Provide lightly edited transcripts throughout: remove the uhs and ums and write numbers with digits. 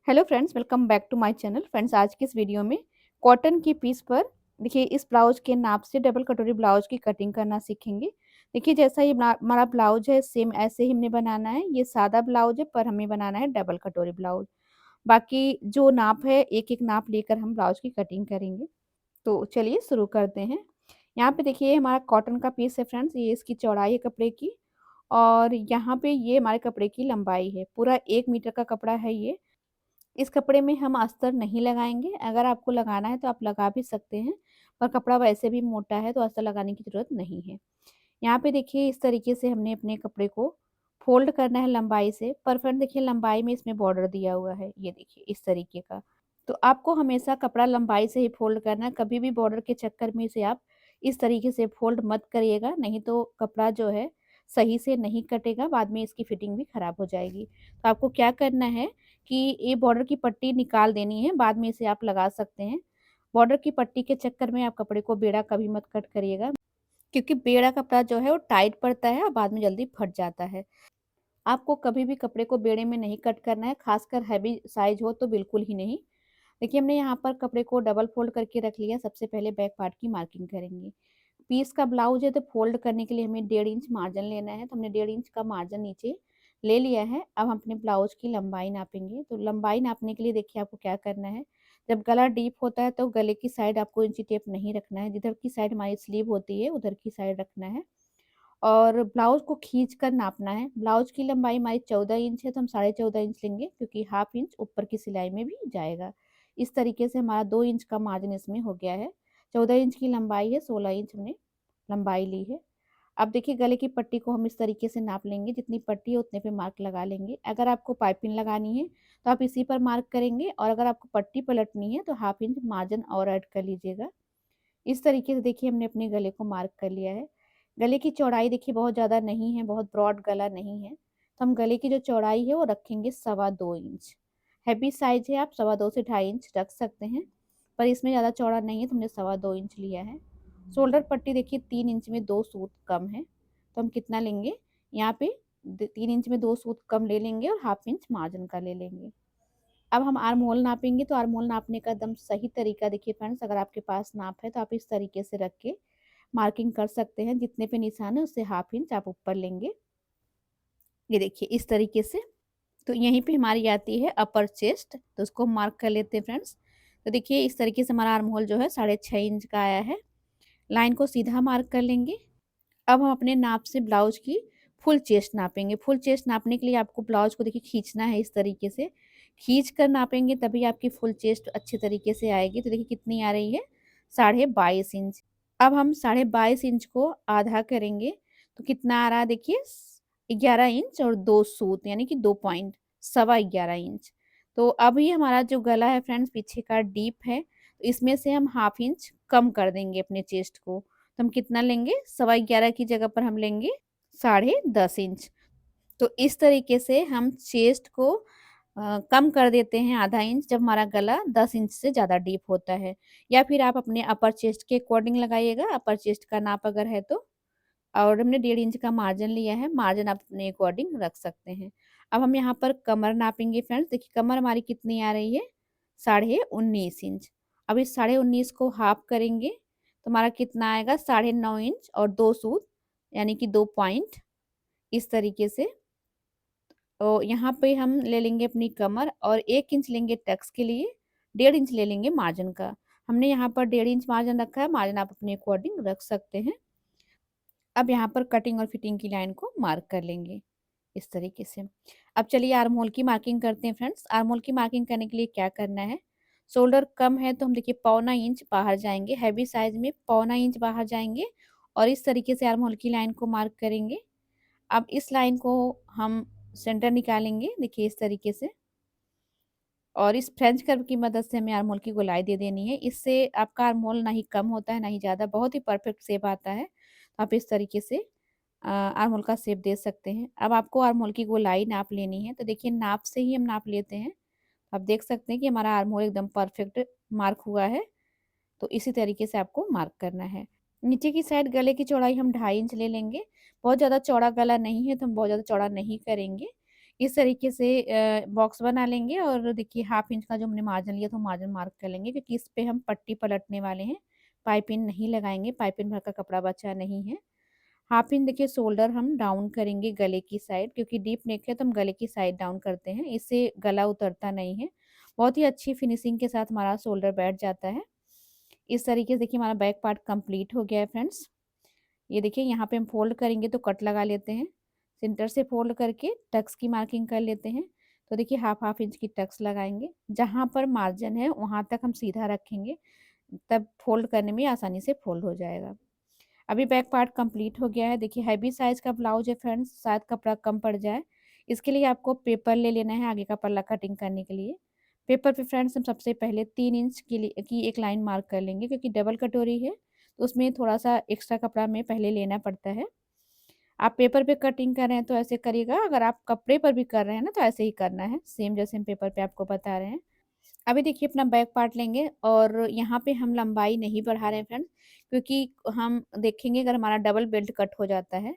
Hello friends, welcome back to my channel. Friends, आज की इस वीडियो में कॉटन की पीस पर देखिए इस ब्लाउज के नाप से डबल कटोरी ब्लाउज की कटिंग करना सीखेंगे। देखिए जैसा ये हमारा ब्लाउज है सेम ऐसे ही हमने बनाना है। ये सादा ब्लाउज है पर हमें बनाना है डबल कटोरी ब्लाउज। बाकी जो नाप है एक एक नाप लेकर हम ब्लाउज की कटिंग करेंगे। तो चलिए शुरू करते हैं। यहाँ पे देखिए हमारा कॉटन का पीस है फ्रेंड्स, ये इसकी चौड़ाई है कपड़े की। और यहाँ पे ये हमारे कपड़े की लंबाई है, पूरा 1 मीटर का कपड़ा है ये। इस कपड़े में हम अस्तर नहीं लगाएँगे, अगर आपको लगाना है तो आप लगा भी सकते हैं, पर कपड़ा वैसे भी मोटा है तो अस्तर लगाने की ज़रूरत नहीं है। यहाँ पे देखिए इस तरीके से हमने अपने कपड़े को फ़ोल्ड करना है लंबाई से, पर फ्रेंड देखिए लंबाई में इसमें बॉर्डर दिया हुआ है, ये देखिए इस तरीके का। तो आपको हमेशा कपड़ा लंबाई से ही फ़ोल्ड करना है, कभी भी बॉर्डर के चक्कर में इसे आप इस तरीके से फ़ोल्ड मत करिएगा, नहीं तो कपड़ा जो है सही से नहीं कटेगा, बाद में इसकी फिटिंग भी खराब हो जाएगी। तो आपको क्या करना है कि ये बॉर्डर की पट्टी निकाल देनी है, बाद में इसे आप लगा सकते हैं। बॉर्डर की पट्टी के चक्कर में आप कपड़े को बेड़ा कभी मत कट करिएगा, क्योंकि बेड़ा कपड़ा जो है वो टाइट पड़ता है और बाद में जल्दी फट जाता है। आपको कभी भी कपड़े को बेड़े में नहीं कट करना है, खासकर हैवी साइज़ हो तो बिल्कुल ही नहीं। देखिए हमने यहाँ पर कपड़े को डबल फ़ोल्ड करके रख लिया, सबसे पहले बैक पार्ट की मार्किंग करेंगे। पीस का ब्लाउज है तो फ़ोल्ड करने के लिए हमें 1.5 इंच मार्जिन लेना है, तो हमने 1.5 इंच का मार्जिन नीचे ले लिया है। अब हम अपने ब्लाउज की लंबाई नापेंगे, तो लंबाई नापने के लिए देखिए आपको क्या करना है, जब गला डीप होता है तो गले की साइड आपको इंची टेप नहीं रखना है, जिधर की साइड हमारी स्लीव होती है उधर की साइड रखना है और ब्लाउज को खींच कर नापना है। ब्लाउज की लंबाई हमारी 14 इंच है तो हम 14.5 इंच लेंगे, क्योंकि हाफ इंच ऊपर की सिलाई में भी जाएगा। इस तरीके से हमारा 2 इंच का मार्जिन इसमें हो गया है। 14 इंच की लंबाई है, 16 इंच हमने लंबाई ली है। अब देखिए गले की पट्टी को हम इस तरीके से नाप लेंगे, जितनी पट्टी है उतने पे मार्क लगा लेंगे। अगर आपको पाइपिंग लगानी है तो आप इसी पर मार्क करेंगे, और अगर आपको पट्टी पलटनी है तो हाफ इंच मार्जिन और ऐड कर लीजिएगा। इस तरीके से देखिए हमने अपने गले को मार्क कर लिया है। गले की चौड़ाई देखिए बहुत ज़्यादा नहीं है, बहुत ब्रॉड गला नहीं है, तो हम गले की जो चौड़ाई है वो रखेंगे 2.25 इंच। हैवी साइज़ है, आप 2.25 से 2.5 इंच रख सकते हैं, पर इसमें ज़्यादा चौड़ा नहीं है तो हमने 2.25 इंच लिया है। शोल्डर पट्टी देखिए 3 इंच में 2 सूत कम है, तो हम कितना लेंगे यहाँ पे 3 इंच में 2 सूत कम ले लेंगे और हाफ इंच मार्जिन का ले लेंगे। अब हम आर्म होल नापेंगे, तो आर्म होल नापने का एकदम सही तरीका देखिए फ्रेंड्स, अगर आपके पास नाप है तो आप इस तरीके से रख के मार्किंग कर सकते हैं। जितने पे निशान है उससे हाफ इंच आप ऊपर लेंगे, ये देखिए इस तरीके से। तो यहीं पे हमारी आती है अपर चेस्ट, तो उसको मार्क कर लेते हैं फ्रेंड्स। तो देखिए इस तरीके से हमारा आर्म होल जो है 6.5 इंच का आया है। लाइन को सीधा मार्क कर लेंगे। अब हम अपने नाप से ब्लाउज की फुल चेस्ट नापेंगे। फुल चेस्ट नापने के लिए आपको ब्लाउज को देखिए खींचना है इस तरीके से। खींच कर नापेंगे तभी आपकी फुल चेस्ट अच्छे तरीके से आएगी। तो देखिए कितनी आ रही है, 22.5 इंच। अब हम 22.5 इंच को आधा करेंगे, तो कितना आ रहा है देखिए 11 इंच और 2 सूत, यानी कि 2 पॉइंट 11.25 इंच। तो अभी हमारा जो गला है फ्रेंड्स पीछे का डीप है, तो इसमें से हम हाफ इंच कम कर देंगे अपने चेस्ट को। तो हम कितना लेंगे, 11.25 की जगह पर हम लेंगे 10.5 इंच। तो इस तरीके से हम चेस्ट को कम कर देते हैं आधा इंच, जब हमारा गला 10 इंच से ज़्यादा डीप होता है। या फिर आप अपने अपर चेस्ट के अकॉर्डिंग लगाइएगा, अपर चेस्ट का नाप अगर है तो। और हमने 1.5 इंच का मार्जिन लिया है, मार्जिन आप अपने अकॉर्डिंग रख सकते हैं। अब हम यहाँ पर कमर नापेंगे फ्रेंड्स, देखिए कमर हमारी कितनी आ रही है, 19.5 इंच। अब इस 19.5 को हाफ करेंगे तो हमारा कितना आएगा, 9.5 इंच और 2 सूत, यानी कि 2 पॉइंट इस तरीके से। तो यहाँ पे हम ले लेंगे अपनी कमर और 1 इंच लेंगे टक्स के लिए, 1.5 इंच ले लेंगे मार्जिन का। हमने यहाँ पर 1.5 इंच मार्जिन रखा है, मार्जिन आप अपने अकॉर्डिंग रख सकते हैं। अब यहाँ पर कटिंग और फिटिंग की लाइन को मार्क कर लेंगे इस तरीके से। अब चलिए आर्म होल की मार्किंग करते हैं फ्रेंड्स। आर्म होल की मार्किंग करने के लिए क्या करना है, शोल्डर कम है तो हम देखिए 1.25 इंच बाहर जाएंगे, हैवी साइज में 1.25 इंच बाहर जाएंगे और इस तरीके से आर्म होल की लाइन को मार्क करेंगे। अब इस लाइन को हम सेंटर निकालेंगे, देखिए इस तरीके से, और इस फ्रेंच कर्व की मदद से हमें आर्म होल की गोलाई दे देनी है। इससे आपका आर्म होल ना ही कम होता है ना ही ज़्यादा, बहुत ही परफेक्ट शेप आता है। तो आप इस तरीके से आर्म होल का शेप दे सकते हैं। अब आपको आर्म होल की गोलाई नाप लेनी है, तो देखिए नाप से ही हम नाप लेते हैं। आप देख सकते हैं कि हमारा आर्म होल एकदम परफेक्ट मार्क हुआ है। तो इसी तरीके से आपको मार्क करना है। नीचे की साइड गले की चौड़ाई हम 2.5 इंच ले लेंगे। बहुत ज़्यादा चौड़ा गला नहीं है तो हम बहुत ज़्यादा चौड़ा नहीं करेंगे, इस तरीके से बॉक्स बना लेंगे और देखिए हाफ इंच का जो हमने मार्जिन लिया तो मार्जिन मार्क कर लेंगे, क्योंकि इस पे हम पट्टी पलटने वाले हैं, पाइपिंग नहीं लगाएंगे, पाइपिंग भर का कपड़ा बचा नहीं है। हाफ इंच देखिए शोल्डर हम डाउन करेंगे गले की साइड, क्योंकि डीप नेक है तो हम गले की साइड डाउन करते हैं, इससे गला उतरता नहीं है। बहुत ही अच्छी फिनिशिंग के साथ हमारा शोल्डर बैठ जाता है। इस तरीके से देखिए हमारा बैक पार्ट कंप्लीट हो गया है फ्रेंड्स। ये देखिए यहाँ पे हम फ़ोल्ड करेंगे तो कट लगा लेते हैं। सेंटर से फ़ोल्ड करके टक्स की मार्किंग कर लेते हैं। तो देखिए हाफ इंच की टक्स लगाएँगे। जहाँ पर मार्जिन है वहाँ तक हम सीधा रखेंगे, तब फ़ोल्ड करने में आसानी से फ़ोल्ड हो जाएगा। अभी बैक पार्ट कंप्लीट हो गया है। देखिए हैवी साइज़ का ब्लाउज है फ्रेंड्स, शायद कपड़ा कम पड़ जाए। इसके लिए आपको पेपर ले लेना है आगे का पल्ला कटिंग करने के लिए। पेपर पे फ्रेंड्स हम सबसे पहले 3 इंच के लिए की एक लाइन मार्क कर लेंगे, क्योंकि डबल कटोरी है, तो उसमें थोड़ा-सा एक्स्ट्रा कपड़ा हमें पहले लेना पड़ता है। आप पेपर पे कटिंग कर रहे हैं तो ऐसे करिएगा, अगर आप कपड़े पर भी कर रहे हैं ना तो ऐसे ही करना है, सेम जैसे हम पेपर पे आपको बता रहे हैं। अभी देखिए अपना बैक पार्ट लेंगे और यहाँ पे हम लंबाई नहीं बढ़ा रहे हैं फ्रेंड्स, क्योंकि हम देखेंगे अगर हमारा डबल बेल्ट कट हो जाता है,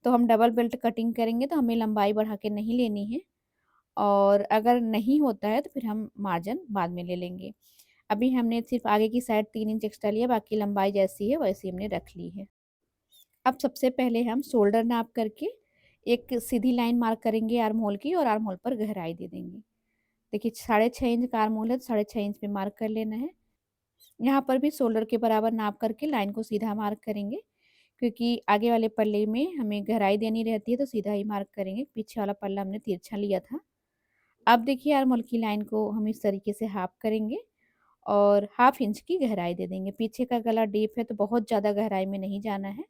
तो हम डबल बेल्ट कटिंग करेंगे तो हमें लंबाई बढ़ा के नहीं लेनी है, और अगर नहीं होता है तो फिर हम मार्जिन बाद में ले लेंगे। अभी हमने सिर्फ आगे की साइड 3 इंच एक्स्ट्रा लिया, बाकी लंबाई जैसी है वैसी हमने रख ली है। अब सबसे पहले हम शोल्डर नाप करके एक सीधी लाइन मार्क करेंगे आर्म होल की, और आर्म होल पर गहराई दे देंगे। देखिए 6.5 इंच का आर्म होल है तो 6.5 इंच पे मार्क कर लेना है। यहाँ पर भी शोल्डर के बराबर नाप करके लाइन को सीधा मार्क करेंगे, क्योंकि आगे वाले पल्ले में हमें गहराई देनी रहती है तो सीधा ही मार्क करेंगे, पीछे वाला पल्ला हमने तिरछा लिया था। अब देखिए आर्म होल की लाइन को हम इस तरीके से हाफ करेंगे और हाफ इंच की गहराई दे देंगे। पीछे का गला डीप है तो बहुत ज़्यादा गहराई में नहीं जाना है।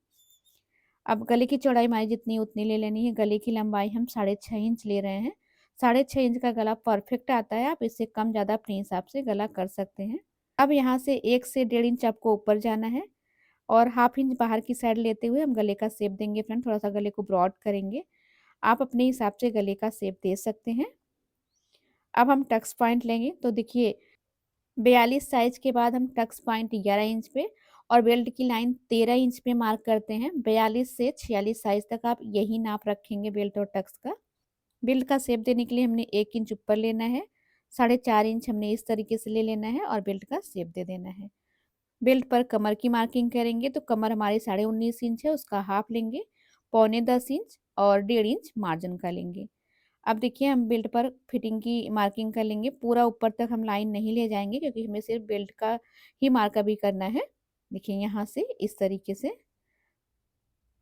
अब गले की चौड़ाई हमारी जितनी उतनी ले लेनी है। गले की लंबाई हम 6.5 इंच ले रहे हैं। 6.5 इंच का गला परफेक्ट आता है, आप इससे कम ज़्यादा अपने हिसाब से गला कर सकते हैं। अब यहाँ से 1 से 1.5 इंच आपको ऊपर जाना है और हाफ इंच बाहर की साइड लेते हुए हम गले का शेप देंगे फ्रेंड, थोड़ा-सा गले को ब्रॉड करेंगे। आप अपने हिसाब से गले का शेप दे सकते हैं। अब हम टक्स पॉइंट लेंगे तो देखिए 42 साइज़ के बाद हम टक्स पॉइंट 11 इंच पे और बेल्ट की लाइन 13 इंच पे मार्क करते हैं। 42 से 46 साइज़ तक आप यही नाप रखेंगे बेल्ट और टक्स का। बेल्ट का शेप देने के लिए हमने 1 इंच ऊपर लेना है, 4.5 इंच हमने इस तरीके से ले लेना है और बेल्ट का शेप दे देना है। बेल्ट पर कमर की मार्किंग करेंगे तो कमर हमारी 19.5 इंच है, उसका हाफ लेंगे, पौने 10 इंच और 1.5 इंच मार्जिन का लेंगे। अब देखिए हम बेल्ट पर फिटिंग की मार्किंग कर लेंगे, पूरा ऊपर तक हम लाइन नहीं ले जाएँगे क्योंकि हमें सिर्फ बेल्ट का ही मार्क अभी करना है। देखिए यहाँ से इस तरीके से,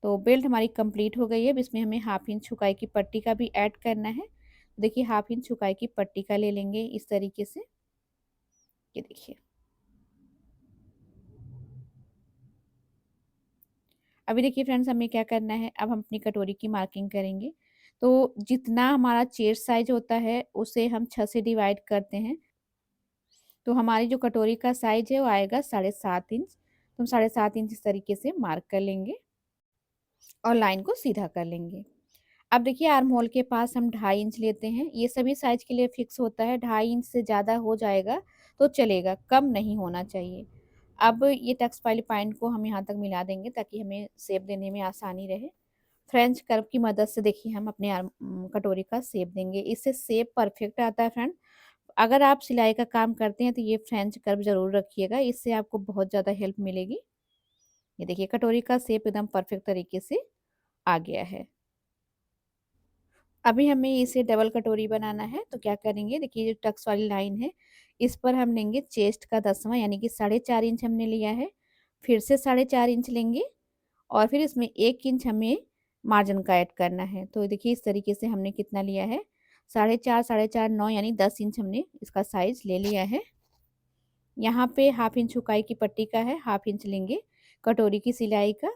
तो बेल्ट हमारी कंप्लीट हो गई है। अब इसमें हमें हाफ इंच छुकाई की पट्टी का भी ऐड करना है। देखिए हाफ इंच छुकाई की पट्टी का ले लेंगे इस तरीके से, ये देखिए। अभी देखिए फ्रेंड्स हमें क्या करना है, अब हम अपनी कटोरी की मार्किंग करेंगे। तो जितना हमारा चेस्ट साइज़ होता है उसे हम 6 से डिवाइड करते हैं। तो हमारी जो कटोरी का साइज़ है वो आएगा 7.5 इंच। तो हम 7.5 इंच इस तरीके से मार्क कर लेंगे और लाइन को सीधा कर लेंगे। अब देखिए आर्म होल के पास हम 2.5 इंच लेते हैं। ये सभी साइज़ के लिए फिक्स होता है, 2.5 इंच से ज़्यादा हो जाएगा तो चलेगा, कम नहीं होना चाहिए। अब ये टक्स वाली पॉइंट को हम यहाँ तक मिला देंगे ताकि हमें शेप देने में आसानी रहे। फ्रेंच कर्व की मदद से देखिए हम अपने कटोरी का शेप देंगे। इससे शेप परफेक्ट आता है फ्रेंड। अगर आप सिलाई का काम करते हैं तो ये फ्रेंच कर्व ज़रूर रखिएगा, इससे आपको बहुत ज़्यादा हेल्प मिलेगी। ये देखिए कटोरी का शेप एकदम परफेक्ट तरीके से आ गया है। अभी हमें इसे डबल कटोरी बनाना है तो क्या करेंगे, देखिए जो टक्स वाली लाइन है इस पर हम लेंगे चेस्ट का 10वां, यानी कि 4.5 इंच हमने लिया है। फिर से 4.5 इंच लेंगे और फिर इसमें 1 इंच हमें मार्जिन का ऐड करना है। तो देखिए इस तरीके से हमने कितना लिया है, 4.5 4.5 9 यानी 10 इंच हमने इसका साइज़ ले लिया है। यहाँ पे हाफ इंच हुकाई की पट्टी का है, हाफ इंच लेंगे कटोरी की सिलाई का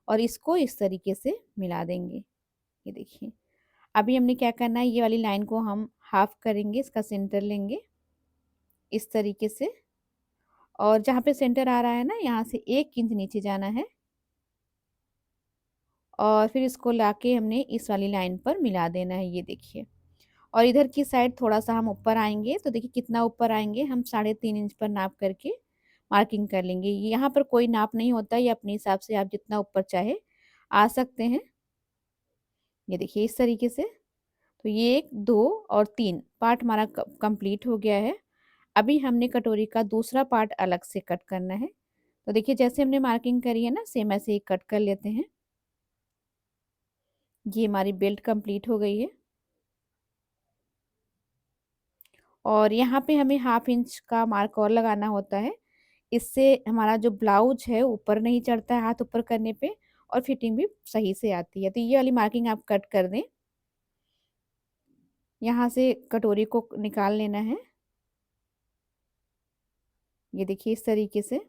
और इसको इस तरीके से मिला देंगे। ये देखिए अभी हमने क्या करना है, ये वाली लाइन को हम हाफ करेंगे, इसका सेंटर लेंगे इस तरीके से, और जहाँ पे सेंटर आ रहा है ना यहाँ से 1 इंच नीचे जाना है और फिर इसको लाके हमने इस वाली लाइन पर मिला देना है, ये देखिए। और इधर की साइड थोड़ा-सा हम ऊपर आएँगे, तो देखिए कितना ऊपर आएँगे, हम 3.5 इंच पर नाप करके मार्किंग कर लेंगे। यहाँ पर कोई नाप नहीं होता, ये अपने हिसाब से आप जितना ऊपर चाहे आ सकते हैं। ये देखिए इस तरीके से। तो ये 1, 2 और 3 पार्ट हमारा कंप्लीट हो गया है। अभी हमने कटोरी का दूसरा पार्ट अलग से कट करना है। तो देखिए जैसे हमने मार्किंग करी है ना, सेम ऐसे ही कट कर लेते हैं। ये हमारी बेल्ट कंप्लीट हो गई है और यहाँ पे हमें हाफ इंच का मार्क और लगाना होता है। इससे हमारा जो ब्लाउज है ऊपर नहीं चढ़ता है हाथ ऊपर करने पे और फिटिंग भी सही से आती है। तो ये वाली मार्किंग आप कट कर दें। यहाँ से कटोरी को निकाल लेना है। ये देखिए इस तरीके से।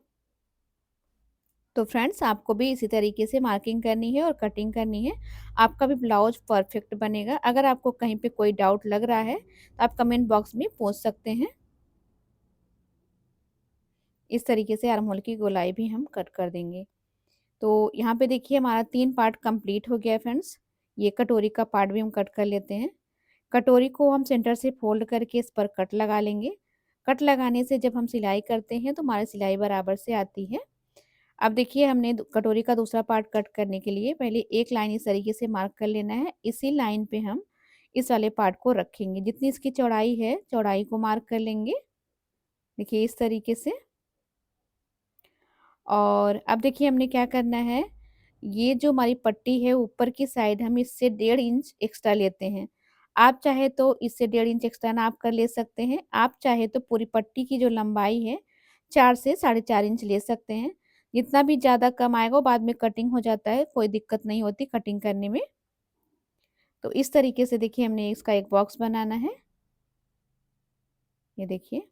तो फ्रेंड्स आपको भी इसी तरीके से मार्किंग करनी है और कटिंग करनी है। आपका भी ब्लाउज परफेक्ट बनेगा। अगर आपको कहीं पे कोई डाउट लग रहा है तो आप कमेंट बॉक्स में पूछ सकते हैं। इस तरीके से आर्म होल की गोलाई भी हम कट कर देंगे। तो यहाँ पे देखिए हमारा 3 पार्ट कंप्लीट हो गया है फ्रेंड्स। ये कटोरी का पार्ट भी हम कट कर लेते हैं। कटोरी को हम सेंटर से फोल्ड करके इस पर कट लगा लेंगे। कट लगाने से जब हम सिलाई करते हैं तो हमारी सिलाई बराबर से आती है। अब देखिए हमने कटोरी का दूसरा पार्ट कट करने के लिए पहले एक लाइन इस तरीके से मार्क कर लेना है। इसी लाइन पे हम इस वाले पार्ट को रखेंगे। जितनी इसकी चौड़ाई है चौड़ाई को मार्क कर लेंगे। देखिए इस तरीके से। और अब देखिए हमने क्या करना है, ये जो हमारी पट्टी है ऊपर की साइड हम इससे 1.5 इंच एक्स्ट्रा लेते हैं। आप चाहे तो इससे 1.5 इंच एक्स्ट्रा नाप कर ले सकते हैं। आप चाहे तो पूरी पट्टी की जो लंबाई है 4 से 4.5 इंच ले सकते हैं। जितना भी ज़्यादा कम आएगा वो बाद में कटिंग हो जाता है, कोई दिक्कत नहीं होती कटिंग करने में। तो इस तरीके से देखिए हमने इसका एक बॉक्स बनाना है। ये देखिए।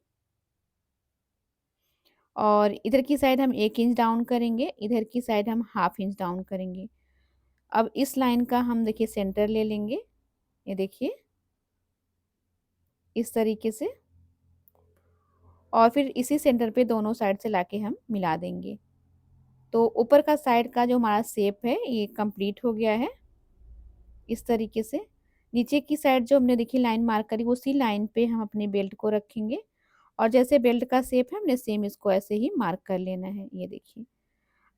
और इधर की साइड हम 1 इंच डाउन करेंगे, इधर की साइड हम हाफ इंच डाउन करेंगे। अब इस लाइन का हम देखिए सेंटर ले लेंगे। ये देखिए इस तरीके से। और फिर इसी सेंटर पे दोनों साइड से लाके हम मिला देंगे। तो ऊपर का साइड का जो हमारा शेप है ये कंप्लीट हो गया है इस तरीके से। नीचे की साइड जो हमने देखिए लाइन मार्क करी उसी लाइन पे हम अपने बेल्ट को रखेंगे और जैसे बेल्ट का शेप है हमने सेम इसको ऐसे ही मार्क कर लेना है। ये देखिए।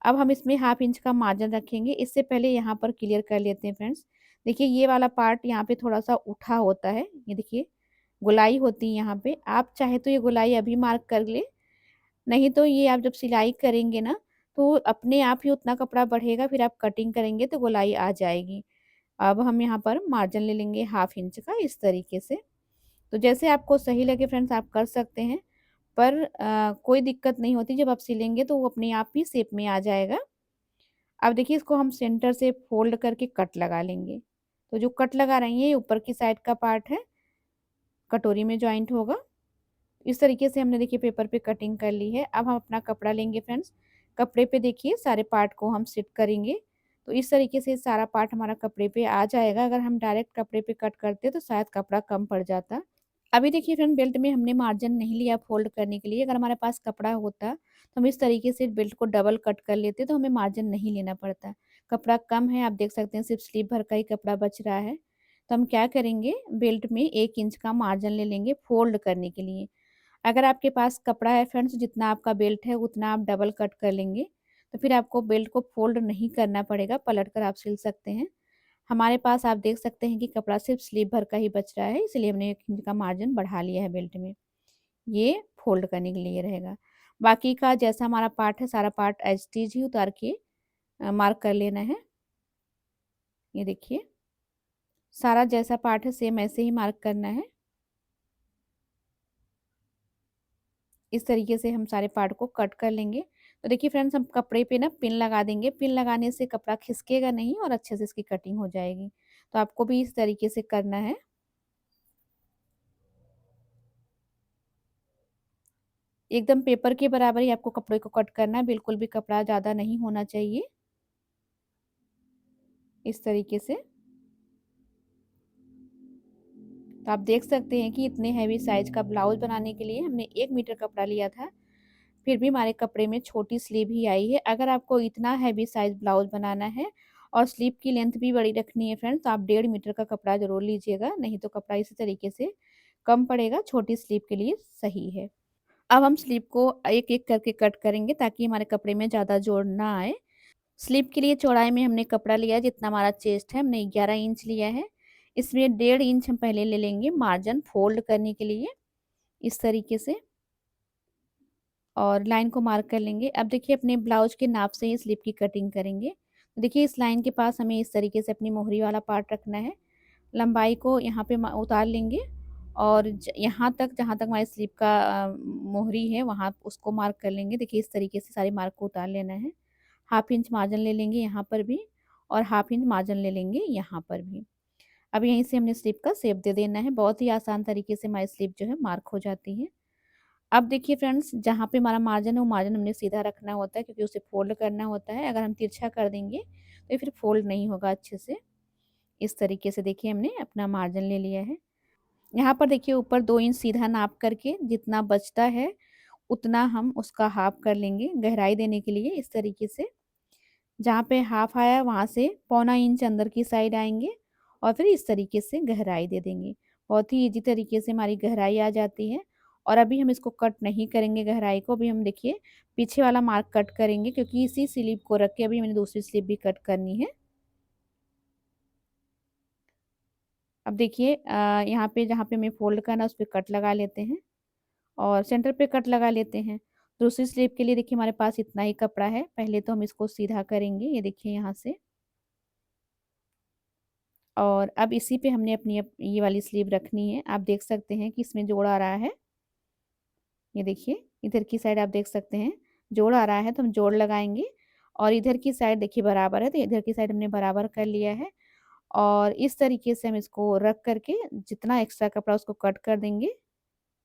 अब हम इसमें हाफ इंच का मार्जिन रखेंगे। इससे पहले यहाँ पर क्लियर कर लेते हैं फ्रेंड्स। देखिए ये वाला पार्ट यहाँ पे थोड़ा सा उठा होता है। ये देखिए गोलाई होती है यहाँ पे। आप चाहे तो ये गोलाई अभी मार्क कर ले, नहीं तो ये आप जब सिलाई करेंगे ना तो अपने आप ही उतना कपड़ा बढ़ेगा, फिर आप कटिंग करेंगे तो गोलाई आ जाएगी। अब हम यहाँ पर मार्जिन ले लेंगे हाफ इंच का इस तरीके से। तो जैसे आपको सही लगे फ्रेंड्स आप कर सकते हैं, पर कोई दिक्कत नहीं होती। जब आप सिलेंगे तो वो अपने आप ही शेप में आ जाएगा। अब देखिए इसको हम सेंटर से फोल्ड करके कट लगा लेंगे। तो जो कट लगा रही है ये ऊपर की साइड का पार्ट है, कटोरी में जॉइंट होगा। इस तरीके से हमने देखिए पेपर पे कटिंग कर ली है। अब हम अपना कपड़ा लेंगे फ्रेंड्स। कपड़े पे देखिए सारे पार्ट को हम सिट करेंगे। तो इस तरीके से सारा पार्ट हमारा कपड़े पे आ जाएगा। अगर हम डायरेक्ट कपड़े पे कट करते तो शायद कपड़ा कम पड़ जाता। अभी देखिए फ्रंट बेल्ट में हमने मार्जिन नहीं लिया फोल्ड करने के लिए। अगर हमारे पास कपड़ा होता तो हम इस तरीके से बेल्ट को डबल कट कर लेते तो हमें मार्जिन नहीं लेना पड़ता। कपड़ा कम है, आप देख सकते हैं सिर्फ स्लीव भर का ही कपड़ा बच रहा है। तो हम क्या करेंगे, बेल्ट में 1 इंच का मार्जिन ले लेंगे फोल्ड करने के लिए। अगर आपके पास कपड़ा है फ्रेंड्स जितना आपका बेल्ट है उतना आप डबल कट कर लेंगे, तो फिर आपको बेल्ट को फोल्ड नहीं करना पड़ेगा, पलट कर आप सिल सकते हैं। हमारे पास आप देख सकते हैं कि कपड़ा सिर्फ स्लीव भर का ही बच रहा है, इसलिए हमने 1 इंच का मार्जिन बढ़ा लिया है बेल्ट में। ये फोल्ड करने के लिए रहेगा। बाकी का जैसा हमारा पार्ट है सारा पार्ट एज इट इज ही उतार के मार्क कर लेना है। ये देखिए सारा जैसा पार्ट है सेम ऐसे ही मार्क करना है। इस तरीके से हम सारे पार्ट को कट कर लेंगे। तो देखिए फ्रेंड्स हम कपड़े पे ना पिन लगा देंगे। पिन लगाने से कपड़ा खिसकेगा नहीं और अच्छे से इसकी कटिंग हो जाएगी। तो आपको भी इस तरीके से करना है। एकदम पेपर के बराबर ही आपको कपड़े को कट करना है, बिल्कुल भी कपड़ा ज़्यादा नहीं होना चाहिए। इस तरीके से। तो आप देख सकते हैं कि इतने हैवी साइज का ब्लाउज बनाने के लिए हमने 1 मीटर कपड़ा लिया था, फिर भी हमारे कपड़े में छोटी स्लीव ही आई है। अगर आपको इतना हैवी साइज ब्लाउज बनाना है और स्लीव की लेंथ भी बड़ी रखनी है फ्रेंड्स, तो आप 1.5 मीटर का कपड़ा ज़रूर लीजिएगा, नहीं तो कपड़ा इसी तरीके से कम पड़ेगा, छोटी स्लीव के लिए सही है। अब हम स्लीव को एक-एक करके कट करेंगे ताकि हमारे कपड़े में ज़्यादा जोड़ ना आए। स्लीव के लिए चौड़ाई में हमने कपड़ा लिया है जितना हमारा चेस्ट है, हमने 11 इंच लिया है। इसमें 1.5 इंच हम पहले ले लेंगे मार्जिन फोल्ड करने के लिए, इस तरीके से, और लाइन को मार्क कर लेंगे। अब देखिए अपने ब्लाउज के नाप से ही स्लीव की कटिंग करेंगे। देखिए इस लाइन के पास हमें इस तरीके से अपनी मोहरी वाला पार्ट रखना है। लंबाई को यहाँ पे उतार लेंगे और यहाँ तक जहाँ तक हमारी स्लीव का मोहरी है वहाँ उसको मार्क कर लेंगे। देखिए इस तरीके से सारे मार्क को उतार लेना है। 1/2 इंच मार्जिन ले लेंगे यहाँ पर भी, और 1/2 इंच मार्जिन ले लेंगे यहाँ पर भी। अब यहीं से हमने स्लीव का शेप दे देना है। बहुत ही आसान तरीके से हमारी स्लीव जो है मार्क हो जाती है। अब देखिए फ्रेंड्स, जहाँ पे हमारा मार्जिन है वो मार्जिन हमने सीधा रखना होता है, क्योंकि उसे फोल्ड करना होता है। अगर हम तिरछा कर देंगे तो ये फिर फोल्ड नहीं होगा अच्छे से। इस तरीके से देखिए हमने अपना मार्जिन ले लिया है। यहाँ पर देखिए ऊपर 2 इंच सीधा नाप करके जितना बचता है उतना हम उसका हाफ कर लेंगे गहराई देने के लिए, इस तरीके से। जहाँ पे हाफ आया वहाँ से 1/4 इंच अंदर की साइड आएंगे और फिर इस तरीके से गहराई दे देंगे। बहुत ही ईजी तरीके से हमारी गहराई आ जाती है। और अभी हम इसको कट नहीं करेंगे गहराई को, अभी हम देखिए पीछे वाला मार्क कट करेंगे, क्योंकि इसी स्लीव को रख के अभी मैंने दूसरी स्लीव भी कट करनी है। अब देखिए यहाँ पे जहाँ पे हमें फोल्ड करना है उस पे कट लगा लेते हैं और सेंटर पे कट लगा लेते हैं। दूसरी स्लीव के लिए देखिए हमारे पास इतना ही कपड़ा है। पहले तो हम इसको सीधा करेंगे, ये देखिए यहाँ से, और अब इसी पे हमने अपनी ये वाली स्लीव रखनी है। आप देख सकते हैं कि इसमें जोड़ आ रहा है। ये देखिए इधर की साइड आप देख सकते हैं जोड़ आ रहा है, तो हम जोड़ लगाएंगे। और इधर की साइड देखिए बराबर है, तो इधर की साइड हमने बराबर कर लिया है। और इस तरीके से हम इसको रख करके जितना एक्स्ट्रा कपड़ा उसको कट कर देंगे।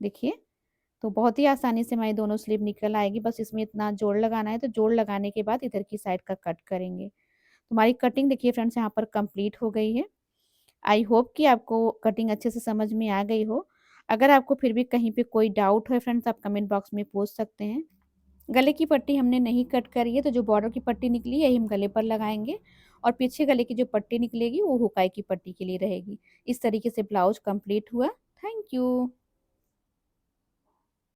देखिए, तो बहुत ही आसानी से हमारी दोनों स्लीव निकल आएगी। बस इसमें इतना जोड़ लगाना है, तो जोड़ लगाने के बाद इधर की साइड का कट करेंगे। तो हमारी कटिंग देखिए फ्रेंड्स यहाँ पर कंप्लीट हो गई है। आई होप कि आपको कटिंग अच्छे से समझ में आ गई हो। अगर आपको फिर भी कहीं पे कोई डाउट है फ्रेंड्स, आप कमेंट बॉक्स में पूछ सकते हैं। गले की पट्टी हमने नहीं कट करी है, तो जो बॉर्डर की पट्टी निकली है यही हम गले पर लगाएंगे, और पीछे गले की जो पट्टी निकलेगी वो हुकाई की पट्टी के लिए रहेगी। इस तरीके से ब्लाउज कंप्लीट हुआ। Thank you.